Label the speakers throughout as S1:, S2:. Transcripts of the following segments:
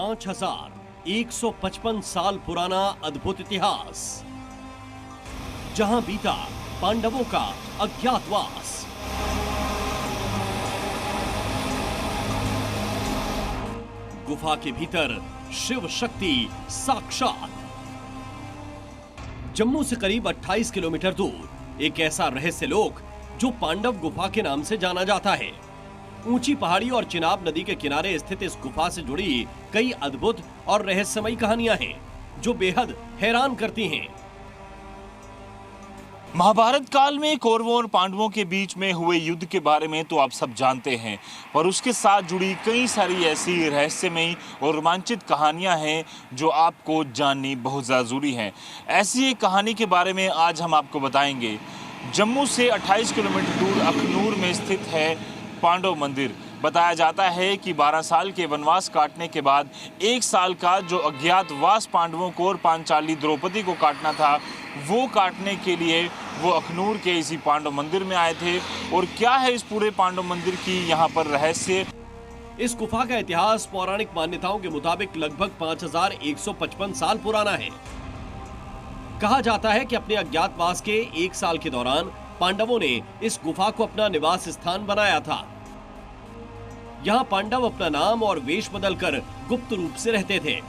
S1: 5155 साल पुराना अद्भुत इतिहास, जहां बीता पांडवों का अज्ञातवास। गुफा के भीतर शिव शक्ति साक्षात। जम्मू से करीब 28 किलोमीटर दूर एक ऐसा रहस्य लोक जो पांडव गुफा के नाम से जाना जाता है। ऊंची पहाड़ी और चिनाब नदी के किनारे स्थित इस गुफा से जुड़ी कई अद्भुत और रहस्यमयी कहानियां हैं जो बेहद हैरान करती हैं।
S2: महाभारत काल में कौरवों और पांडवों के बीच में हुए युद्ध के बारे में तो आप सब जानते हैं, पर उसके साथ जुड़ी कई सारी ऐसी रहस्यमयी और रोमांचित कहानियां हैं जो आपको जाननी बहुत ज़्यादा ज़रूरी है। ऐसी एक कहानी के बारे में आज हम आपको बताएंगे। जम्मू से 28 किलोमीटर दूर अखनूर में स्थित है पांडव मंदिर। बताया जाता है कि 12 साल के वनवास काटने के बाद 1 साल का जो अज्ञातवास पांडवों को और पांचाली द्रौपदी को काटना था, वो काटने के लिए वो अखनूर के इसी पांडव मंदिर में आए थे। और क्या है इस पूरे पांडव मंदिर की यहाँ पर रहस्य?
S1: इस गुफा का इतिहास पौराणिक मान्यताओं के मुताबिक लगभग 5155 साल पुराना है। कहा जाता है कि अपने अज्ञातवास के 1 साल के दौरान पांडवों ने इस गुफा को अपना निवास स्थान बनाया था। यहाँ पांडव अपना नाम और वेश बदलकर गुप्त रूप से रहते थे।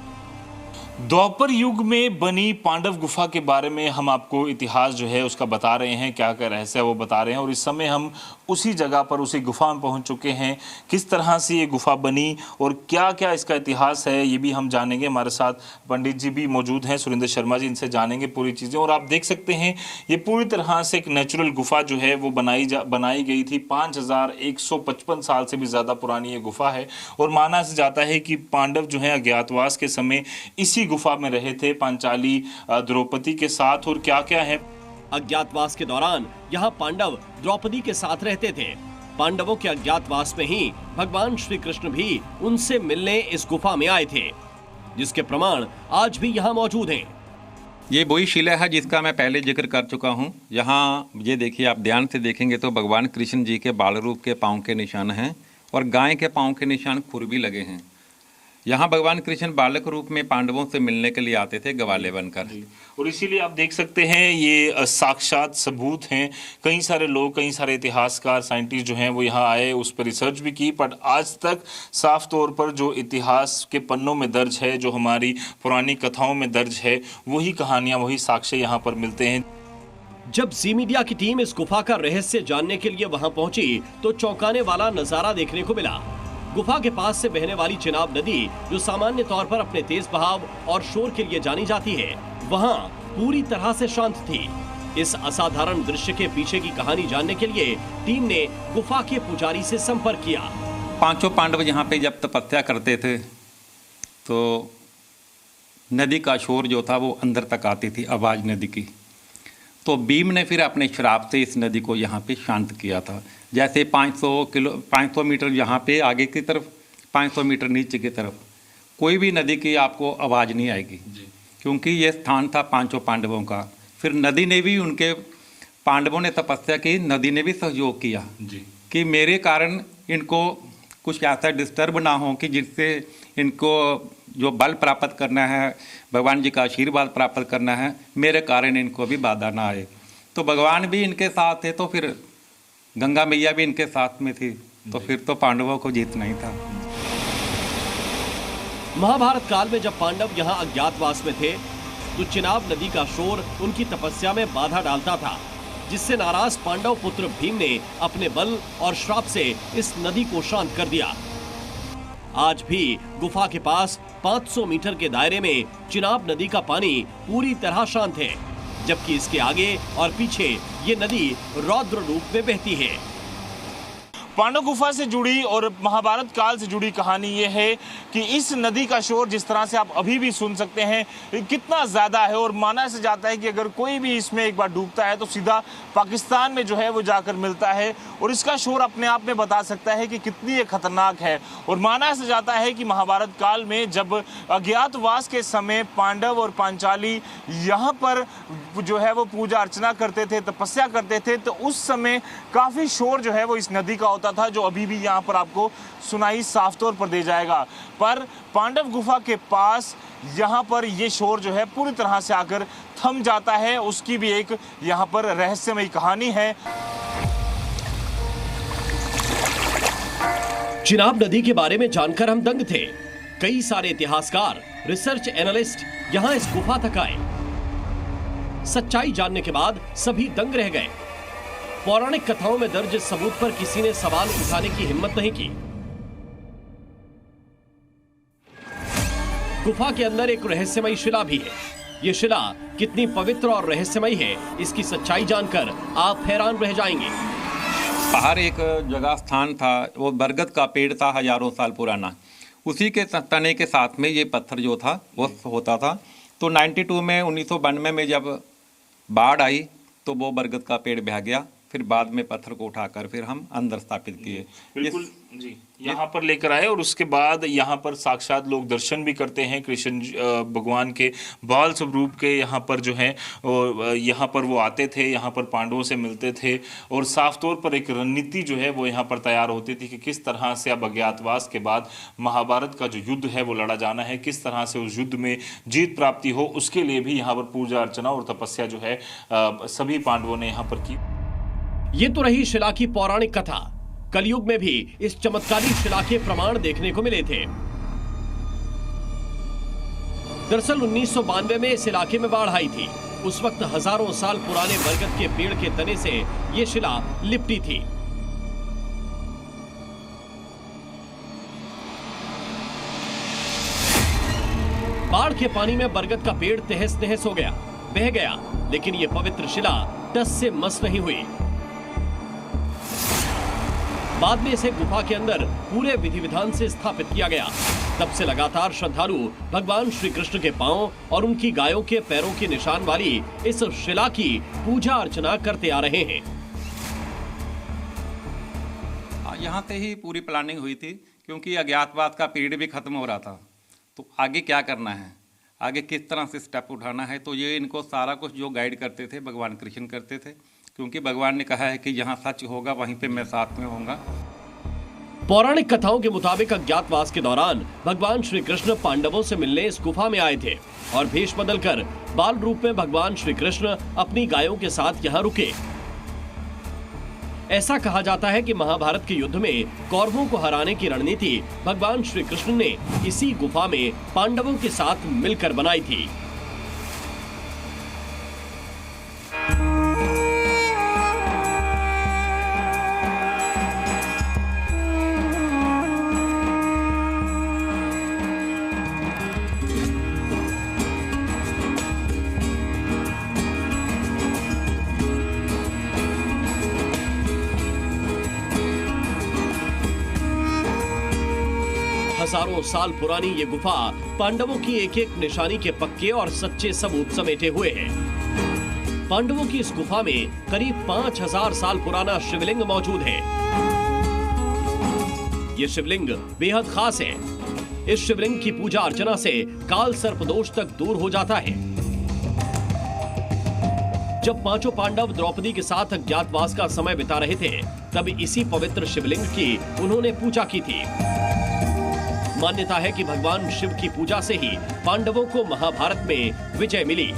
S2: द्वापर युग में बनी पांडव गुफा के बारे में हम आपको इतिहास जो है उसका बता रहे हैं, क्या क्या रहस्य है वो बता रहे हैं। और इस समय हम उसी जगह पर, उसी गुफा में पहुंच चुके हैं। किस तरह से ये गुफा बनी और क्या क्या इसका इतिहास है ये भी हम जानेंगे। हमारे साथ पंडित जी भी मौजूद हैं, सुरेंद्र शर्मा जी, इनसे जानेंगे पूरी चीज़ें। और आप देख सकते हैं ये पूरी तरह से एक नेचुरल गुफा जो है वो बनाई गई थी। 5155 साल से भी ज़्यादा पुरानी ये गुफा है। और माना जाता है कि पांडव जो है अज्ञातवास के समय इसी गुफा में रहे थे पांचाली द्रौपदी के साथ। और क्या क्या है,
S1: अज्ञातवास के दौरान यहाँ पांडव द्रौपदी के साथ रहते थे। पांडवों के अज्ञातवास में ही भगवान श्री कृष्ण भी उनसे मिलने इस गुफा में आए थे, जिसके प्रमाण आज भी यहाँ मौजूद हैं।
S3: ये वही शिला है जिसका मैं पहले जिक्र कर चुका हूँ। यहाँ ये देखिए, आप ध्यान से देखेंगे तो भगवान कृष्ण जी के बाल रूप के पाँव के निशान हैं और गाय के पाँव के निशान खुर भी लगे हैं। यहाँ भगवान कृष्ण बालक रूप में पांडवों से मिलने के लिए आते थे ग्वाले बनकर।
S2: और इसीलिए आप देख सकते हैं ये साक्षात सबूत हैं। कई सारे लोग, कई सारे इतिहासकार, साइंटिस्ट जो हैं वो यहाँ आए, उस पर रिसर्च भी की, पर आज तक साफ तौर पर जो इतिहास के पन्नों में दर्ज है, जो हमारी पुरानी कथाओं में दर्ज है, वही कहानियाँ, वही साक्ष्य यहाँ पर मिलते हैं।
S1: जब जी मीडिया की टीम इस गुफा का रहस्य जानने के लिए वहां पहुंची तो चौंकाने वाला नजारा देखने को मिला। गुफा के पास से बहने वाली चिनाब नदी, जो सामान्य तौर पर अपने तेज बहाव और शोर के लिए जानी जाती है, वहां पूरी तरह से शांत थी। इस असाधारण दृश्य के पीछे की कहानी जानने के लिए टीम ने गुफा के पुजारी से संपर्क किया।
S3: 5 पांडव यहाँ पे जब तपस्या करते थे तो नदी का शोर जो था वो अंदर तक आती थी, आवाज़ नदी की। तो भीम ने फिर अपने श्राप से इस नदी को यहाँ पे शांत किया था। जैसे 500 मीटर यहाँ पे आगे की तरफ, 500 मीटर नीचे की तरफ कोई भी नदी की आपको आवाज़ नहीं आएगी, क्योंकि ये स्थान था 5 पांडवों का। फिर नदी ने भी, उनके पांडवों ने तपस्या की, नदी ने भी सहयोग किया कि मेरे कारण इनको कुछ ऐसा डिस्टर्ब ना हो कि जिससे इनको जो बल प्राप्त करना है, भगवान जी का आशीर्वाद प्राप्त करना है, मेरे कारण इनको भी बाधा ना आए। तो भगवान भी इनके साथ थे, तो फिर गंगा मैया भी इनके साथ में थी, तो फिर तो पांडवों को जीतना ही था।
S1: महाभारत काल में जब पांडव यहाँ अज्ञातवास में थे तो चिनाब नदी का शोर उनकी तपस्या में बाधा डालता था, जिससे नाराज पांडव पुत्र भीम ने अपने बल और श्राप से इस नदी को शांत कर दिया। आज भी गुफा के पास 500 मीटर के दायरे में चिनाब नदी का पानी पूरी तरह शांत है, जबकि इसके आगे और पीछे ये नदी रौद्र रूप में बहती है।
S2: पांडव गुफा से जुड़ी और महाभारत काल से जुड़ी कहानी ये है कि इस नदी का शोर जिस तरह से आप अभी भी सुन सकते हैं कितना ज़्यादा है। और माना से जाता है कि अगर कोई भी इसमें एक बार डूबता है तो सीधा पाकिस्तान में जो है वो जाकर मिलता है। और इसका शोर अपने आप में बता सकता है कि कितनी ये खतरनाक है। और माना से जाता है कि महाभारत काल में जब अज्ञातवास के समय पांडव और पांचाली यहाँ पर जो है वो पूजा अर्चना करते थे, तपस्या करते थे, तो उस समय काफ़ी शोर जो है वो इस नदी का होता था, जो अभी भी यहाँ पर आपको सुनाई साफ तौर पर दे जाएगा। पर पांडव गुफा के पास यहाँ पर ये शोर जो है पूरी तरह से आकर थम जाता है। उसकी भी एक यहाँ पर रहस्यमयी कहानी है।
S1: चिनाब नदी के बारे में जानकर हम दंग थे। कई सारे इतिहासकार, रिसर्च एनालिस्ट यहां इस गुफा तक आए। सच्चाई जानने के बाद सभी दंग रह गए। पौराणिक कथाओं में दर्ज सबूत पर किसी ने सवाल उठाने की हिम्मत नहीं की। गुफा के अंदर एक रहस्यमयी शिला भी है। यह शिला कितनी पवित्र और रहस्यमयी है, इसकी सच्चाई जानकर आप हैरान रह जाएंगे।
S3: बाहर एक जगह स्थान था, वो बरगद का पेड़ था, हजारों साल पुराना। उसी के तने के साथ में ये पत्थर जो था वो होता था। तो 92 में 1992 में जब बाढ़ आई तो वो बरगद का पेड़ बह गया। फिर बाद में पत्थर को उठाकर फिर हम अंदर स्थापित किए।
S2: बिल्कुल जी, यहाँ पर लेकर आए और उसके बाद यहाँ पर साक्षात लोग दर्शन भी करते हैं कृष्ण भगवान के बाल स्वरूप के। यहाँ पर जो है और यहाँ पर वो आते थे, यहाँ पर पांडवों से मिलते थे और साफ तौर पर एक रणनीति जो है वो यहाँ पर तैयार होती थी कि किस तरह से अब अज्ञातवास के बाद महाभारत का जो युद्ध है वो लड़ा जाना है, किस तरह से उस युद्ध में जीत प्राप्ति हो। उसके लिए भी यहाँ पर पूजा अर्चना और तपस्या जो है सभी पांडवों ने यहाँ पर की।
S1: ये तो रही शिला की पौराणिक कथा। कलयुग में भी इस चमत्कारी शिला के प्रमाण देखने को मिले थे। दरअसल 1992 में इस इलाके में बाढ़ आई थी। उस वक्त हजारों साल पुराने बरगद के पेड़ के तने से यह शिला लिपटी थी। बाढ़ के पानी में बरगद का पेड़ तहस नहस हो गया, बह गया, लेकिन यह पवित्र शिला टस से मस नहीं हुई। बाद में इसे गुफा के अंदर पूरे विधि विधान से स्थापित किया गया। तब से लगातार श्रद्धालु भगवान श्री कृष्ण के पांव और उनकी गायों के पैरों के निशान वाली इस शिला की पूजा अर्चना करते आ रहे हैं।
S3: यहाँ से ही पूरी प्लानिंग हुई थी, क्योंकि अज्ञातवास का पीरियड भी खत्म हो रहा था। तो आगे क्या करना है, आगे किस तरह से स्टेप उठाना है, तो ये इनको सारा कुछ जो गाइड करते थे भगवान कृष्ण करते थे, क्योंकि भगवान ने कहा है कि जहाँ सच होगा वहीं पे मैं साथ में होऊंगा।
S1: पौराणिक कथाओं के मुताबिक अज्ञातवास के दौरान भगवान श्री कृष्ण पांडवों से मिलने इस गुफा में आए थे और भेष बदलकर बाल रूप में भगवान श्री कृष्ण अपनी गायों के साथ यहाँ रुके। ऐसा कहा जाता है कि महाभारत के युद्ध में कौरवों को हराने की रणनीति भगवान श्री कृष्ण ने इसी गुफा में पांडवों के साथ मिलकर बनाई थी। हजारों साल पुरानी ये गुफा पांडवों की एक एक निशानी के पक्के और सच्चे सबूत समेटे हुए है। पांडवों की इस गुफा में करीब 5000 साल पुराना शिवलिंग मौजूद है। ये शिवलिंग बेहद खास है। इस शिवलिंग की पूजा अर्चना से काल सर्प दोष तक दूर हो जाता है। जब पांचों पांडव द्रौपदी के साथ अज्ञातवास का समय बिता रहे थे, तब इसी पवित्र शिवलिंग की उन्होंने पूजा की थी। मान्यता है कि भगवान शिव की पूजा से ही पांडवों को महाभारत में विजय मिली।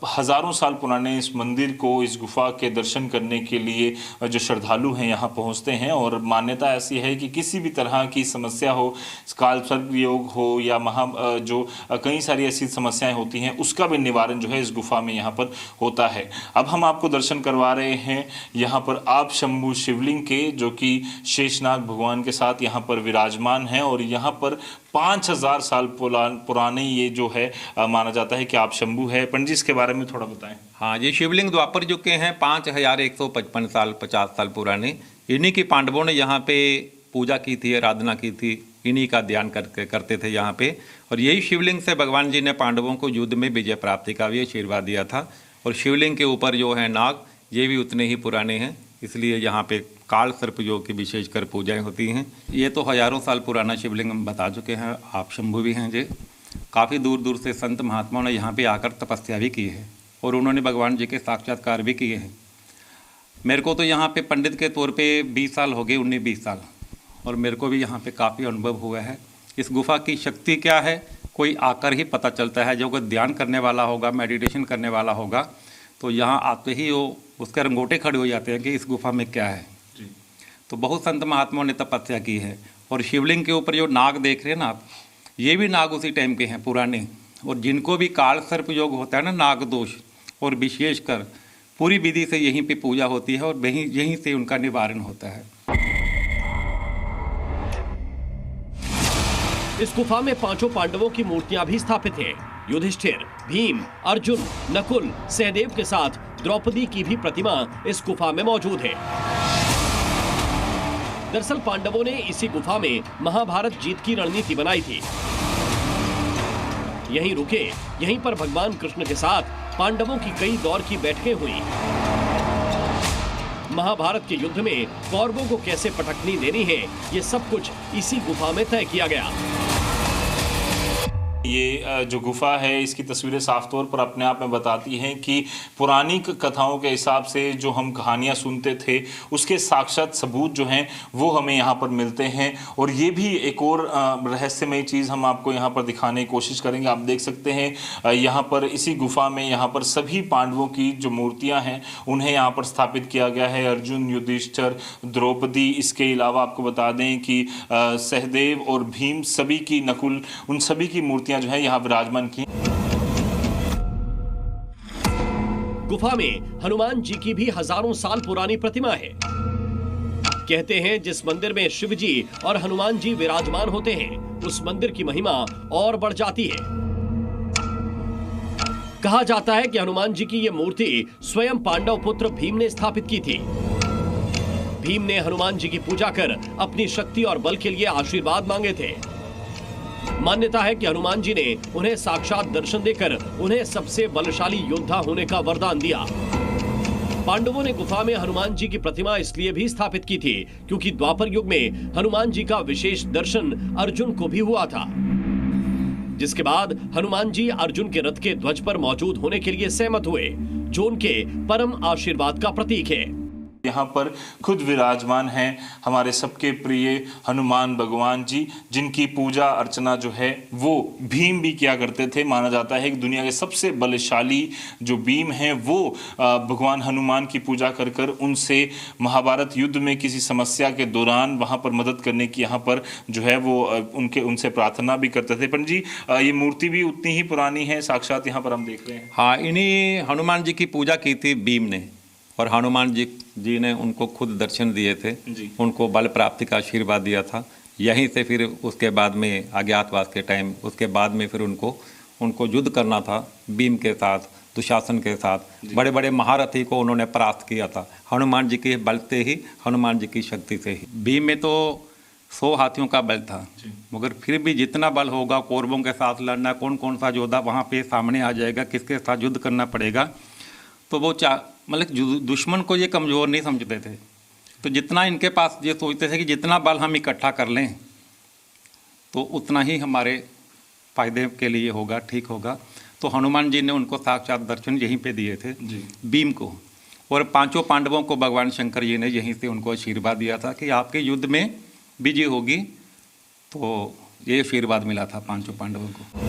S2: हजारों साल पुराने इस मंदिर को, इस गुफा के दर्शन करने के लिए जो श्रद्धालु हैं यहाँ पहुँचते हैं और मान्यता ऐसी है कि किसी भी तरह की समस्या हो, काल सर्प योग हो या जो कई सारी ऐसी समस्याएं होती हैं, उसका भी निवारण जो है इस गुफा में यहाँ पर होता है। अब हम आपको दर्शन करवा रहे हैं यहाँ पर आप शंभु शिवलिंग के, जो कि शेषनाग भगवान के साथ यहाँ पर विराजमान है और यहाँ पर 5000 साल पुराने ये जो है माना जाता है कि आप शंभु है। पंडित जी इसके बारे में थोड़ा बताएं।
S3: हाँ, ये शिवलिंग द्वापर युग के हैं, 5155 साल 50 साल पुराने। इन्हीं की पांडवों ने यहाँ पे पूजा की थी, आराधना की थी, इन्हीं का ध्यान करते थे यहाँ पे। और यही शिवलिंग से भगवान जी ने पांडवों को युद्ध में विजय प्राप्ति का भी आशीर्वाद दिया था। और शिवलिंग के ऊपर जो है नाग, ये भी उतने ही पुराने हैं, इसलिए यहाँ पे काल सर्प योग की विशेषकर पूजाएं होती हैं। ये तो हजारों साल पुराना शिवलिंग हम बता चुके हैं। आप शंभु भी हैं जी। काफ़ी दूर दूर से संत महात्माओं ने यहाँ पे आकर तपस्या भी की है और उन्होंने भगवान जी के साक्षात्कार भी किए हैं। मेरे को तो यहाँ पे पंडित के तौर पे 20 साल हो गए, 19-20 साल, और मेरे को भी यहाँ पे काफ़ी अनुभव हुआ है। इस गुफा की शक्ति क्या है कोई आकर ही पता चलता है। जो कोई ध्यान करने वाला होगा, मेडिटेशन करने वाला होगा, तो यहाँ आते ही वो उसके रंगोटे खड़े हो जाते हैं कि इस गुफा में क्या है। तो बहुत संत महात्माओं ने तपस्या की है। और शिवलिंग के ऊपर जो नाग देख रहे हैं ना आप, ये भी नाग उसी टाइम के हैं पुराने, और जिनको भी काल सर्प योग होता है ना, नाग दोष, और विशेषकर पूरी विधि से यहीं पे पूजा होती है और यहीं से उनका निवारण होता है।
S1: इस गुफा में 5 पांडवों की मूर्तियां भी स्थापित हैं। युधिष्ठिर, भीम, अर्जुन, नकुल, सहदेव के साथ द्रौपदी की भी प्रतिमा इस गुफा में मौजूद है। दरअसल पांडवों ने इसी गुफा में महाभारत जीत की रणनीति बनाई थी। यहीं रुके, यहीं पर भगवान कृष्ण के साथ पांडवों की कई दौर की बैठकें हुई। महाभारत के युद्ध में कौरवों को कैसे पटकनी देनी है, ये सब कुछ इसी गुफा में तय किया गया।
S2: ये जो गुफा है, इसकी तस्वीरें साफ तौर पर अपने आप में बताती हैं कि पुरानी कथाओं के हिसाब से जो हम कहानियां सुनते थे, उसके साक्षात सबूत जो हैं वो हमें यहाँ पर मिलते हैं। और ये भी एक और रहस्यमय चीज़ हम आपको यहाँ पर दिखाने की कोशिश करेंगे। आप देख सकते हैं यहाँ पर इसी गुफा में यहाँ पर सभी पांडवों की जो मूर्तियाँ हैं उन्हें यहाँ पर स्थापित किया गया है। अर्जुन, युधिष्ठिर, द्रौपदी, इसके अलावा आपको बता दें कि सहदेव और भीम, सभी की, नकुल, उन सभी की मूर्तियाँ जो है यहाँ विराजमान की।
S1: गुफा में हनुमान जी की भी हजारों साल पुरानी प्रतिमा है। कहते हैं जिस मंदिर में शिव जी और हनुमान जी विराजमान होते हैं, उस मंदिर की महिमा और बढ़ जाती है। कहा जाता है कि हनुमान जी की यह मूर्ति स्वयं पांडव पुत्र भीम ने स्थापित की थी। भीम ने हनुमान जी की पूजा कर अपनी शक्ति और बल के लिए आशीर्वाद मांगे थे। मान्यता है कि हनुमान जी ने उन्हें साक्षात दर्शन देकर उन्हें सबसे बलशाली योद्धा होने का वरदान दिया। पांडवों ने गुफा में हनुमान जी की प्रतिमा इसलिए भी स्थापित की थी क्योंकि द्वापर युग में हनुमान जी का विशेष दर्शन अर्जुन को भी हुआ था, जिसके बाद हनुमान जी अर्जुन के रथ के ध्वज पर मौजूद होने के लिए सहमत हुए, जो उनके परम आशीर्वाद का प्रतीक है।
S2: यहाँ पर खुद विराजमान हैं हमारे सबके प्रिय हनुमान भगवान जी, जिनकी पूजा अर्चना जो है वो भीम भी किया करते थे। माना जाता है कि दुनिया के सबसे बलशाली जो भीम हैं वो भगवान हनुमान की पूजा कर कर उनसे महाभारत युद्ध में किसी समस्या के दौरान वहाँ पर मदद करने की यहाँ पर जो है वो उनसे प्रार्थना भी करते थे। पंडित जी, ये मूर्ति भी उतनी ही पुरानी है, साक्षात यहाँ पर हम देख रहे हैं।
S3: हाँ, इन्हीं हनुमान जी की पूजा की थी भीम ने, और हनुमान जी ने उनको खुद दर्शन दिए थे, उनको बल प्राप्ति का आशीर्वाद दिया था। यहीं से फिर उसके बाद में अज्ञातवास के टाइम, उसके बाद में फिर उनको युद्ध करना था भीम के साथ, दुशासन के साथ। बड़े बड़े महारथी को उन्होंने परास्त किया था हनुमान जी के बल से ही, हनुमान जी की शक्ति से ही। भीम में तो 100 हाथियों का बल था, मगर फिर भी जितना बल होगा कौरवों के साथ लड़ना, कौन सा योद्धा वहाँ पे सामने आ जाएगा, किसके साथ युद्ध करना पड़ेगा, तो वो मतलब दुश्मन को ये कमज़ोर नहीं समझते थे। तो जितना इनके पास ये सोचते थे कि जितना बल हम इकट्ठा कर लें तो उतना ही हमारे फायदे के लिए होगा, ठीक होगा। तो हनुमान जी ने उनको साक्षात दर्शन यहीं पे दिए थे भीम को, और 5 पांडवों को भगवान शंकर जी ने यहीं से उनको आशीर्वाद दिया था कि आपके युद्ध में विजय होगी। तो ये आशीर्वाद मिला था 5 पांडवों को।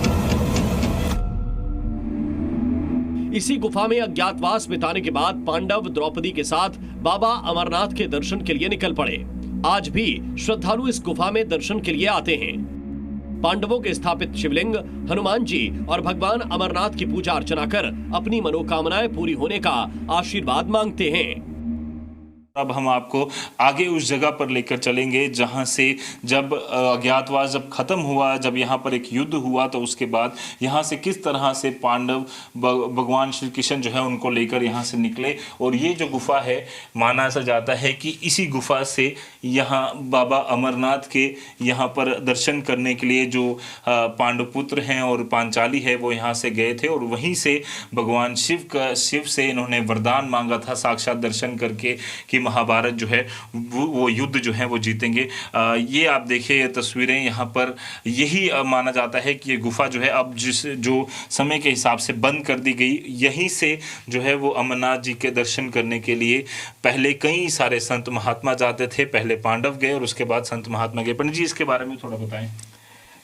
S1: इसी गुफा में अज्ञातवास बिताने के बाद पांडव द्रौपदी के साथ बाबा अमरनाथ के दर्शन के लिए निकल पड़े। आज भी श्रद्धालु इस गुफा में दर्शन के लिए आते हैं। पांडवों के स्थापित शिवलिंग, हनुमान जी और भगवान अमरनाथ की पूजा अर्चना कर अपनी मनोकामनाएं पूरी होने का आशीर्वाद मांगते हैं।
S2: अब हम आपको आगे उस जगह पर लेकर चलेंगे जहां से जब अज्ञातवास जब खत्म हुआ, जब यहाँ पर एक युद्ध हुआ, तो उसके बाद यहाँ से किस तरह से पांडव भगवान श्री कृष्ण जो है उनको लेकर यहाँ से निकले। और ये जो गुफा है, माना ऐसा जाता है कि इसी गुफा से यहाँ बाबा अमरनाथ के यहाँ पर दर्शन करने के लिए जो पांडुपुत्र हैं और पांचाली है वो यहाँ से गए थे और वहीं से भगवान शिव से इन्होंने वरदान मांगा था साक्षात दर्शन करके कि महाभारत जो है वो युद्ध जो है वो जीतेंगे। ये आप देखिए ये तस्वीरें यहाँ पर यही माना जाता है कि ये गुफा जो है अब जो समय के हिसाब से बंद कर दी गई, यहीं से जो है वो अमरनाथ जी के दर्शन करने के लिए पहले कई सारे संत महात्मा जाते थे। पहले पांडव गए और उसके बाद संत महात्मा गए। पंडित जी इसके बारे में थोड़ा बताएं।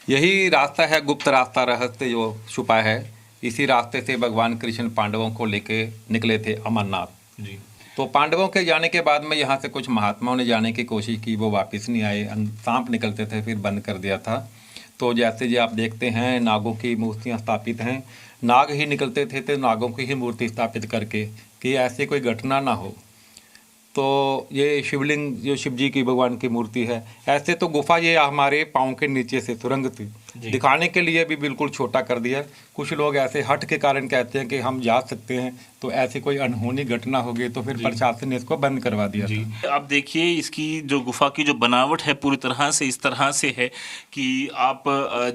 S3: यही रास्ता है, गुप्त रास्ता, रहस्य जो छुपा है। इसी रास्ते से भगवान कृष्ण पांडवों को लेके निकले थे अमरनाथ
S2: जी।
S3: तो पांडवों के जाने के बाद में यहाँ से कुछ महात्माओं ने जाने की कोशिश की, वो वापस नहीं आए। सांप निकलते थे, फिर बंद कर दिया था। तो जैसे जी आप देखते हैं नागों की मूर्तियाँ स्थापित हैं, नाग ही निकलते थे तो नागों की ही मूर्ति स्थापित करके कि ऐसी कोई घटना ना हो। तो ये शिवलिंग जो शिव जी की भगवान की मूर्ति है, ऐसे तो गुफा ये हमारे पाँव के नीचे से सुरंग थी, दिखाने के लिए भी बिल्कुल छोटा कर दिया। कुछ लोग ऐसे हट के कारण कहते हैं कि हम जा सकते हैं, तो ऐसी कोई अनहोनी घटना हो गई तो फिर प्रशासन ने इसको बंद करवा दिया था।
S2: आप देखिए इसकी जो गुफा की जो बनावट है पूरी तरह से इस तरह से है कि आप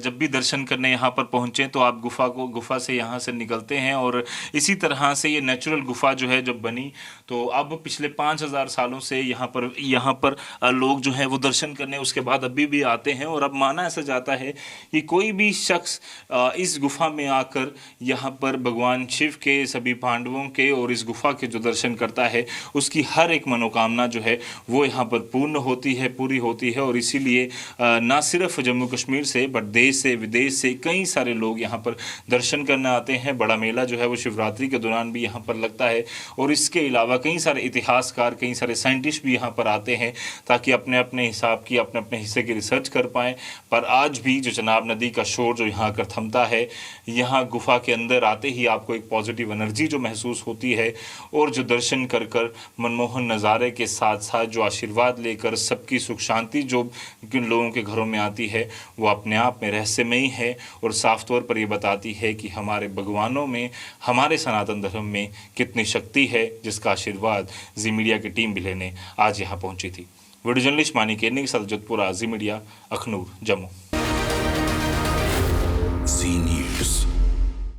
S2: जब भी दर्शन करने यहाँ पर पहुँचे तो आप गुफा से यहाँ से निकलते हैं और इसी तरह से ये नेचुरल गुफा जो है जब बनी तो अब पिछले 5000 सालों से यहाँ पर लोग जो हैं वो दर्शन करने उसके बाद अभी भी आते हैं। और अब माना ऐसा जाता है कि कोई भी शख्स इस गुफा में आकर यहाँ पर भगवान शिव के, सभी पांडवों के और इस गुफा के जो दर्शन करता है उसकी हर एक मनोकामना जो है वो यहाँ पर पूर्ण होती है, पूरी होती है। और इसीलिए ना सिर्फ जम्मू कश्मीर से बट देश से विदेश से कई सारे लोग यहाँ पर दर्शन करने आते हैं। बड़ा मेला जो है वो शिवरात्रि के दौरान भी यहाँ पर लगता है और इसके अलावा कई सारे इतिहासकार, कई सारे साइंटिस्ट भी यहाँ पर आते हैं ताकि अपने अपने हिसाब की, अपने अपने हिस्से की रिसर्च कर पाएँ। पर आज भी जो चनाब नदी का शोर जो यहाँ कर थमता है, यहाँ गुफा के अंदर आते ही आपको एक पॉजिटिव एनर्जी जो महसूस होती है और जो दर्शन कर कर मनमोहन नज़ारे के साथ साथ जो आशीर्वाद लेकर सबकी सुख शांति जो किन लोगों के घरों में आती है वो अपने आप में रहस्यमयी है और साफ तौर पर ये बताती है कि हमारे भगवानों में, हमारे सनातन धर्म में कितनी शक्ति है, जिसका आशीर्वाद जी मीडिया की टीम भी लेने आज यहाँ पहुँची थी। वीडियो जर्नलिस्ट मानी केरनी के साथ जोधपुर, जी मीडिया, अखनूर, जम्मू।
S4: जी न्यूज़।